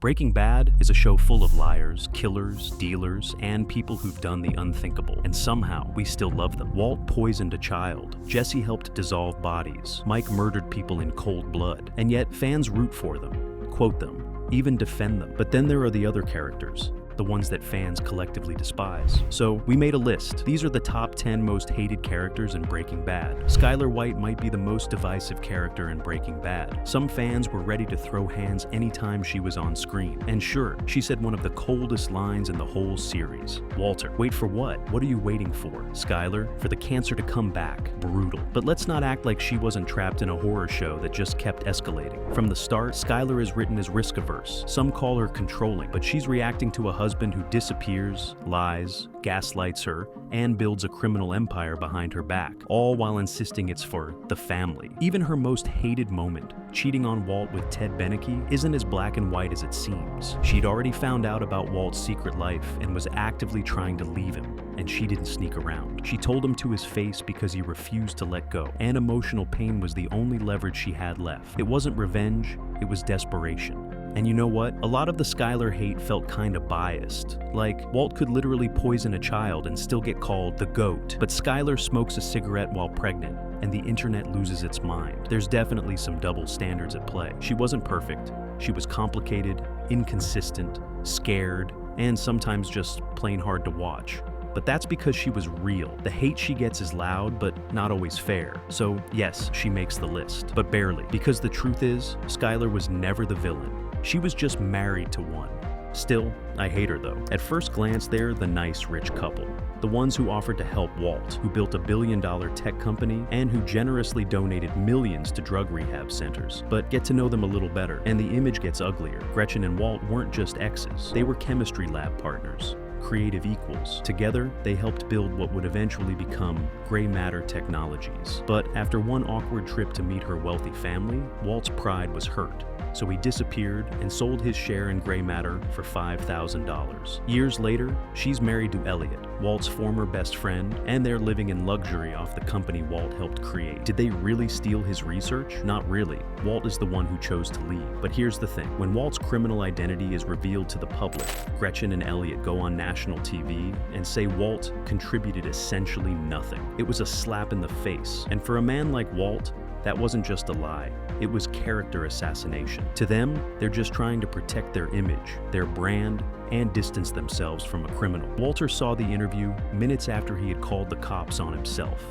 Breaking Bad is a show full of liars, killers, dealers, and people who've done the unthinkable, and somehow we still love them. Walt poisoned a child. Jesse helped dissolve bodies. Mike murdered people in cold blood, and yet fans root for them, quote them, even defend them. But then there are the other characters, the ones that fans collectively despise. So we made a list. These are the top 10 most hated characters in Breaking Bad. Skyler White might be the most divisive character in Breaking Bad. Some fans were ready to throw hands anytime she was on screen. And sure, she said one of the coldest lines in the whole series. Walter, wait for what? What are you waiting for? Skyler, for the cancer to come back. Brutal. But let's not act like she wasn't trapped in a horror show that just kept escalating. From the start, Skyler is written as risk-averse. Some call her controlling, but she's reacting to a husband who disappears, lies, gaslights her, and builds a criminal empire behind her back, all while insisting it's for the family. Even her most hated moment, cheating on Walt with Ted Beneke, isn't as black and white as it seems. She'd already found out about Walt's secret life and was actively trying to leave him, and she didn't sneak around. She told him to his face because he refused to let go, and emotional pain was the only leverage she had left. It wasn't revenge, it was desperation. And you know what? A lot of the Skyler hate felt kinda biased. Like, Walt could literally poison a child and still get called the GOAT. But Skyler smokes a cigarette while pregnant, and the internet loses its mind. There's definitely some double standards at play. She wasn't perfect. She was complicated, inconsistent, scared, and sometimes just plain hard to watch. But that's because she was real. The hate she gets is loud, but not always fair. So yes, she makes the list, but barely. Because the truth is, Skyler was never the villain. She was just married to one. Still, I hate her though. At first glance, they're the nice rich couple. The ones who offered to help Walt, who built $1 billion tech company, and who generously donated millions to drug rehab centers. But get to know them a little better, and the image gets uglier. Gretchen and Walt weren't just exes. They were chemistry lab partners, creative equals. Together, they helped build what would eventually become Gray Matter Technologies. But after one awkward trip to meet her wealthy family, Walt's pride was hurt. So he disappeared and sold his share in Gray Matter for $5,000. Years later, she's married to Elliot, Walt's former best friend, and they're living in luxury off the company Walt helped create. Did they really steal his research? Not really. Walt is the one who chose to leave. But here's the thing. When Walt's criminal identity is revealed to the public, Gretchen and Elliot go on national TV and say Walt contributed essentially nothing. It was a slap in the face. And for a man like Walt, that wasn't just a lie, it was character assassination. To them, they're just trying to protect their image, their brand, and distance themselves from a criminal. Walter saw the interview minutes after he had called the cops on himself.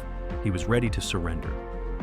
He was ready to surrender.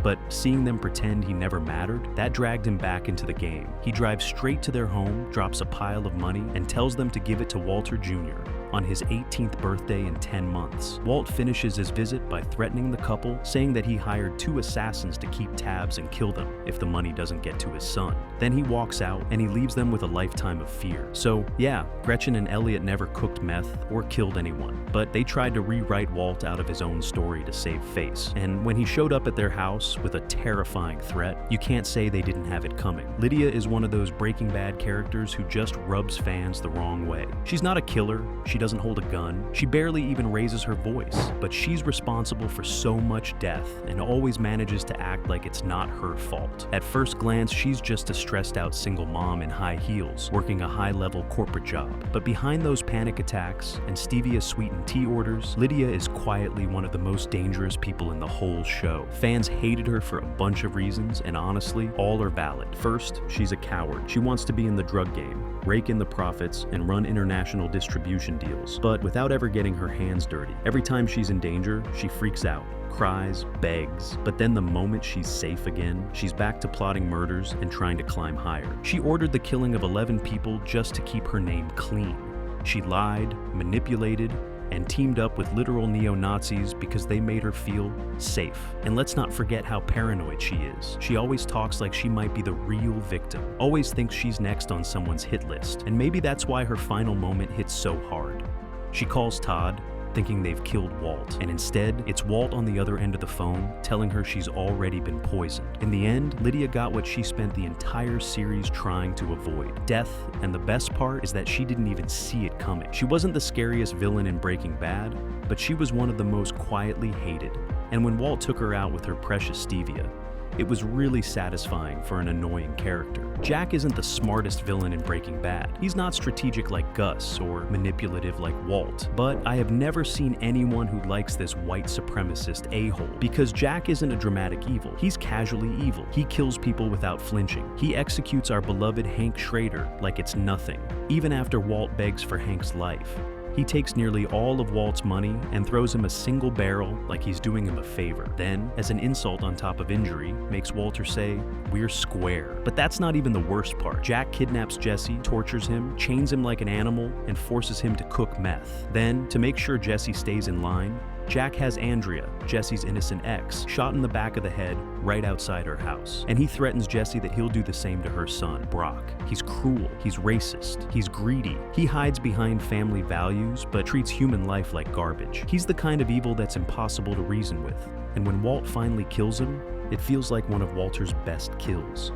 But seeing them pretend he never mattered, that dragged him back into the game. He drives straight to their home, drops a pile of money, and tells them to give it to Walter Jr. on his 18th birthday in 10 months. Walt finishes his visit by threatening the couple, saying that he hired 2 assassins to keep tabs and kill them if the money doesn't get to his son. Then he walks out and he leaves them with a lifetime of fear. So yeah, Gretchen and Elliot never cooked meth or killed anyone, but they tried to rewrite Walt out of his own story to save face. And when he showed up at their house with a terrifying threat, you can't say they didn't have it coming. Lydia is one of those Breaking Bad characters who just rubs fans the wrong way. She's not a killer, she doesn't hold a gun, she barely even raises her voice, but she's responsible for so much death and always manages to act like it's not her fault. At first glance, she's just a stressed out single mom in high heels, working a high-level corporate job. But behind those panic attacks and stevia-sweetened tea orders, Lydia is quietly one of the most dangerous people in the whole show. Fans hated her for a bunch of reasons, and honestly, all are valid. First, she's a coward. She wants to be in the drug game, rake in the profits, and run international distribution deals, but without ever getting her hands dirty. Every time she's in danger, she freaks out, cries, begs, but then the moment she's safe again, she's back to plotting murders and trying to climb higher. She ordered the killing of 11 people just to keep her name clean. She lied, manipulated, and teamed up with literal neo-Nazis because they made her feel safe. And let's not forget how paranoid she is. She always talks like she might be the real victim, always thinks she's next on someone's hit list, and maybe that's why her final moment hits so hard. She calls Todd, thinking they've killed Walt, and instead, it's Walt on the other end of the phone telling her she's already been poisoned. In the end, Lydia got what she spent the entire series trying to avoid: death, and the best part is that she didn't even see it coming. She wasn't the scariest villain in Breaking Bad, but she was one of the most quietly hated. And when Walt took her out with her precious stevia, It was really satisfying for an annoying character. Jack isn't the smartest villain in Breaking Bad. He's not strategic like Gus or manipulative like Walt, but I have never seen anyone who likes this white supremacist a-hole, because Jack isn't a dramatic evil. He's casually evil. He kills people without flinching. He executes our beloved Hank Schrader like it's nothing, even after Walt begs for Hank's life. He takes nearly all of Walt's money and throws him a single barrel like he's doing him a favor. Then, as an insult on top of injury, makes Walter say, "We're square." But that's not even the worst part. Jack kidnaps Jesse, tortures him, chains him like an animal, and forces him to cook meth. Then, to make sure Jesse stays in line, Jack has Andrea, Jesse's innocent ex, shot in the back of the head right outside her house. And he threatens Jesse that he'll do the same to her son, Brock. He's cruel, he's racist, he's greedy. He hides behind family values, but treats human life like garbage. He's the kind of evil that's impossible to reason with. And when Walt finally kills him, it feels like one of Walter's best kills.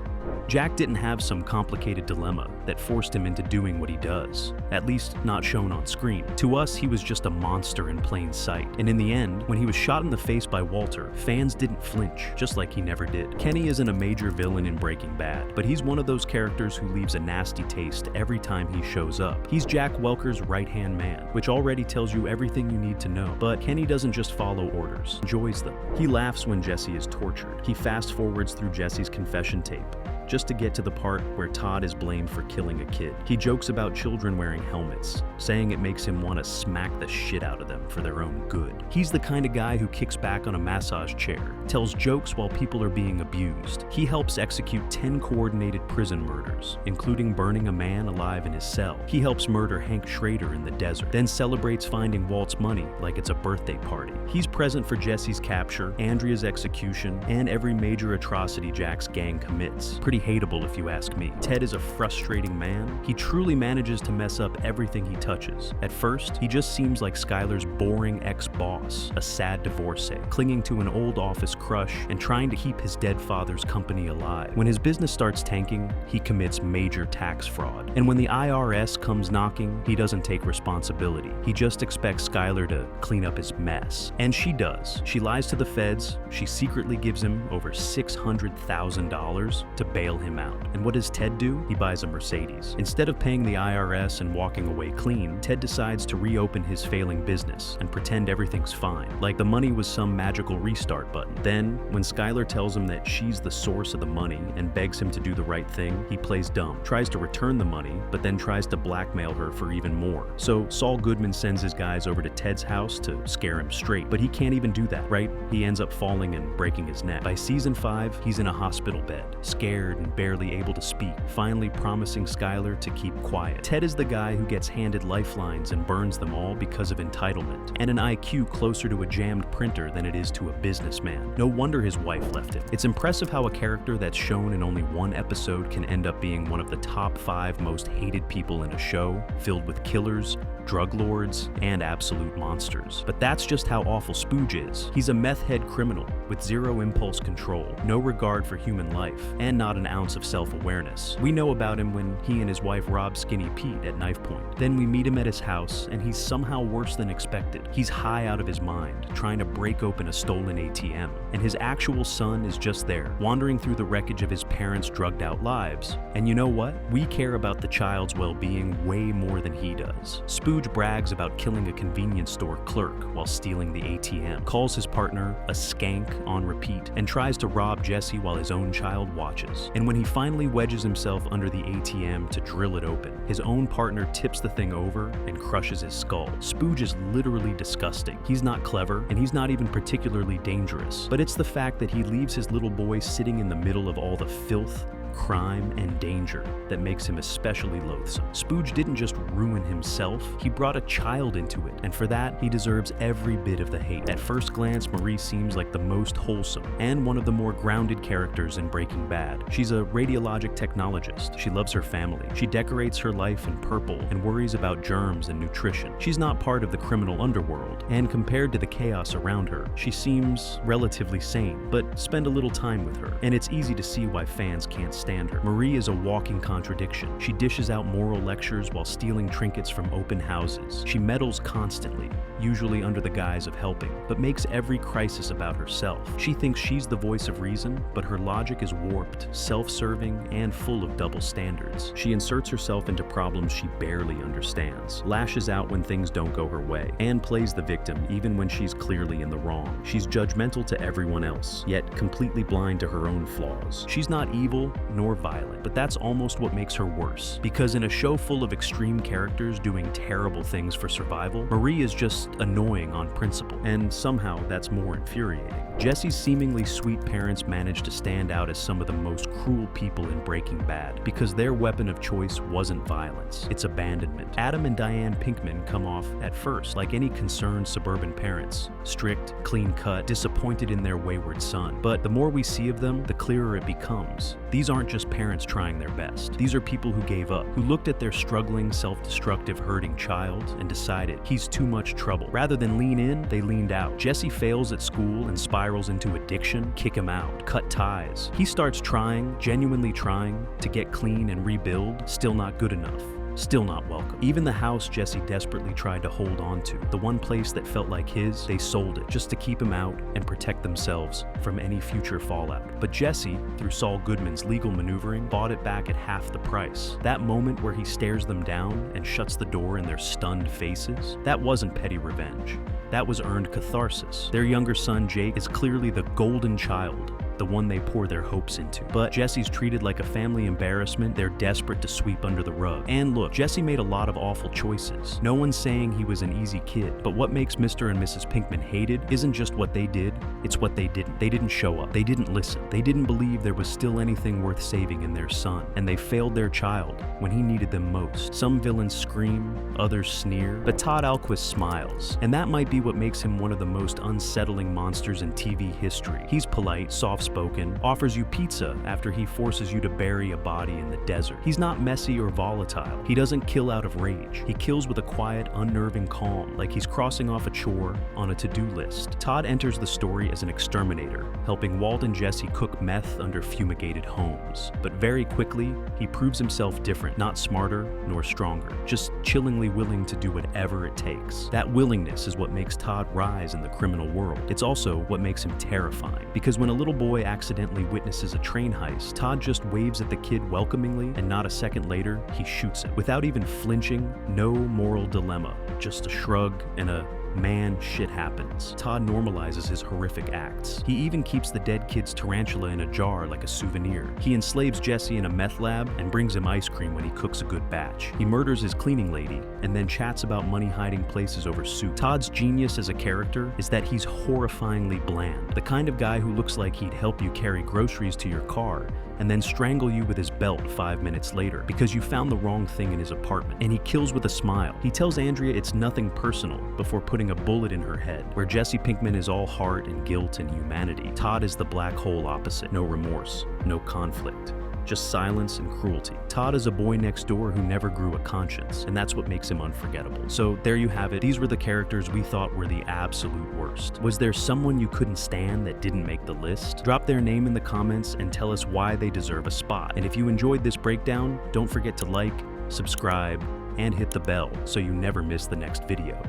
Jack didn't have some complicated dilemma that forced him into doing what he does, at least not shown on screen. To us, he was just a monster in plain sight. And in the end, when he was shot in the face by Walter, fans didn't flinch, just like he never did. Kenny isn't a major villain in Breaking Bad, but he's one of those characters who leaves a nasty taste every time he shows up. He's Jack Welker's right-hand man, which already tells you everything you need to know. But Kenny doesn't just follow orders, he enjoys them. He laughs when Jesse is tortured. He fast-forwards through Jesse's confession tape, just to get to the part where Todd is blamed for killing a kid. He jokes about children wearing helmets, saying it makes him want to smack the shit out of them for their own good. He's the kind of guy who kicks back on a massage chair, tells jokes while people are being abused. He helps execute 10 coordinated prison murders, including burning a man alive in his cell. He helps murder Hank Schrader in the desert, then celebrates finding Walt's money like it's a birthday party. He's present for Jesse's capture, Andrea's execution, and every major atrocity Jack's gang commits. Pretty hateable if you ask me. Ted is a frustrating man. He truly manages to mess up everything he touches. At first, he just seems like Skyler's boring ex-boss, a sad divorcee, clinging to an old office crush and trying to keep his dead father's company alive. When his business starts tanking, he commits major tax fraud. And when the IRS comes knocking, he doesn't take responsibility. He just expects Skyler to clean up his mess. And she does. She lies to the feds. She secretly gives him over $600,000 to bail him out. And what does Ted do? He buys a Mercedes. Instead of paying the IRS and walking away clean, Ted decides to reopen his failing business and pretend everything's fine, like the money was some magical restart button. Then, when Skyler tells him that she's the source of the money and begs him to do the right thing, he plays dumb, tries to return the money, but then tries to blackmail her for even more. So Saul Goodman sends his guys over to Ted's house to scare him straight, but he can't even do that, right? He ends up falling and breaking his neck. By season 5, he's in a hospital bed, scared and barely able to speak, finally promising Skyler to keep quiet. Ted is the guy who gets handed lifelines and burns them all because of entitlement, and an IQ closer to a jammed printer than it is to a businessman. No wonder his wife left him. It's impressive how a character that's shown in only one episode can end up being one of the top 5 most hated people in a show, filled with killers, drug lords, and absolute monsters. But that's just how awful Spooge is. He's a meth head criminal with zero impulse control, no regard for human life, and not an ounce of self-awareness. We know about him when he and his wife rob Skinny Pete at knife point. Then we meet him at his house, and he's somehow worse than expected. He's high out of his mind, trying to break open a stolen ATM, and his actual son is just there, wandering through the wreckage of his parents' drugged-out lives. And you know what? We care about the child's well-being way more than he does. Spooge brags about killing a convenience store clerk while stealing the ATM, calls his partner a skank on repeat, and tries to rob Jesse while his own child watches. And when he finally wedges himself under the ATM to drill it open, his own partner tips the thing over and crushes his skull. Spooge is literally disgusting. He's not clever, and he's not even particularly dangerous, but it's the fact that he leaves his little boy sitting in the middle of all the filth, crime, and danger that makes him especially loathsome. Spooge didn't just ruin himself, he brought a child into it, and for that, he deserves every bit of the hate. At first glance, Marie seems like the most wholesome and one of the more grounded characters in Breaking Bad. She's a radiologic technologist. She loves her family. She decorates her life in purple and worries about germs and nutrition. She's not part of the criminal underworld, and compared to the chaos around her, she seems relatively sane, but spend a little time with her, and it's easy to see why fans can't stand understand her. Marie is a walking contradiction. She dishes out moral lectures while stealing trinkets from open houses. She meddles constantly, usually under the guise of helping, but makes every crisis about herself. She thinks she's the voice of reason, but her logic is warped, self-serving, and full of double standards. She inserts herself into problems she barely understands, lashes out when things don't go her way, and plays the victim even when she's clearly in the wrong. She's judgmental to everyone else, yet completely blind to her own flaws. She's not evil nor violent, but that's almost what makes her worse. Because in a show full of extreme characters doing terrible things for survival, Marie is just annoying on principle, and somehow that's more infuriating. Jesse's seemingly sweet parents managed to stand out as some of the most cruel people in Breaking Bad because their weapon of choice wasn't violence, it's abandonment. Adam and Diane Pinkman come off at first like any concerned suburban parents, strict, clean-cut, disappointed in their wayward son. But the more we see of them, the clearer it becomes. These aren't just parents trying their best. These are people who gave up, who looked at their struggling, self-destructive, hurting child and decided he's too much trouble. Rather than lean in, they leaned out. Jesse fails at school and spirals into addiction. Kick him out. Cut ties. He starts trying, genuinely trying, to get clean and rebuild. Still not good enough. Still not welcome. Even the house Jesse desperately tried to hold on to, the one place that felt like his, they sold it just to keep him out and protect themselves from any future fallout. But Jesse, through Saul Goodman's legal maneuvering, bought it back at half the price. That moment where he stares them down and shuts the door in their stunned faces, that wasn't petty revenge. That was earned catharsis. Their younger son, Jake, is clearly the golden child, the one they pour their hopes into. But Jesse's treated like a family embarrassment they're desperate to sweep under the rug. And look, Jesse made a lot of awful choices. No one's saying he was an easy kid, but what makes Mr. and Mrs. Pinkman hated isn't just what they did, it's what they didn't. They didn't show up. They didn't listen. They didn't believe there was still anything worth saving in their son. And they failed their child when he needed them most. Some villains scream, others sneer, but Todd Alquist smiles. And that might be what makes him one of the most unsettling monsters in TV history. He's polite, soft-spoken, offers you pizza after he forces you to bury a body in the desert. He's not messy or volatile. He doesn't kill out of rage. He kills with a quiet, unnerving calm, like he's crossing off a chore on a to-do list. Todd enters the story as an exterminator, helping Walt and Jesse cook meth under fumigated homes. But very quickly, he proves himself different, not smarter nor stronger, just chillingly willing to do whatever it takes. That willingness is what makes Todd rise in the criminal world. It's also what makes him terrifying, because when a little boy accidentally witnesses a train heist, Todd just waves at the kid welcomingly, and not a second later, he shoots it. Without even flinching, no moral dilemma, just a shrug and a man, shit happens. Todd normalizes his horrific acts. He even keeps the dead kid's tarantula in a jar like a souvenir. He enslaves Jesse in a meth lab and brings him ice cream when he cooks a good batch. He murders his cleaning lady and then chats about money hiding places over soup. Todd's genius as a character is that he's horrifyingly bland. The kind of guy who looks like he'd help you carry groceries to your car and then strangle you with his belt 5 minutes later because you found the wrong thing in his apartment. And he kills with a smile. He tells Andrea it's nothing personal before putting a bullet in her head. Where Jesse Pinkman is all heart and guilt and humanity, Todd is the black hole opposite. No remorse, no conflict, just silence and cruelty. Todd is a boy next door who never grew a conscience, and that's what makes him unforgettable. So there you have it. These were the characters we thought were the absolute worst. Was there someone you couldn't stand that didn't make the list? Drop their name in the comments and tell us why they deserve a spot. And if you enjoyed this breakdown, don't forget to like, subscribe, and hit the bell so you never miss the next video.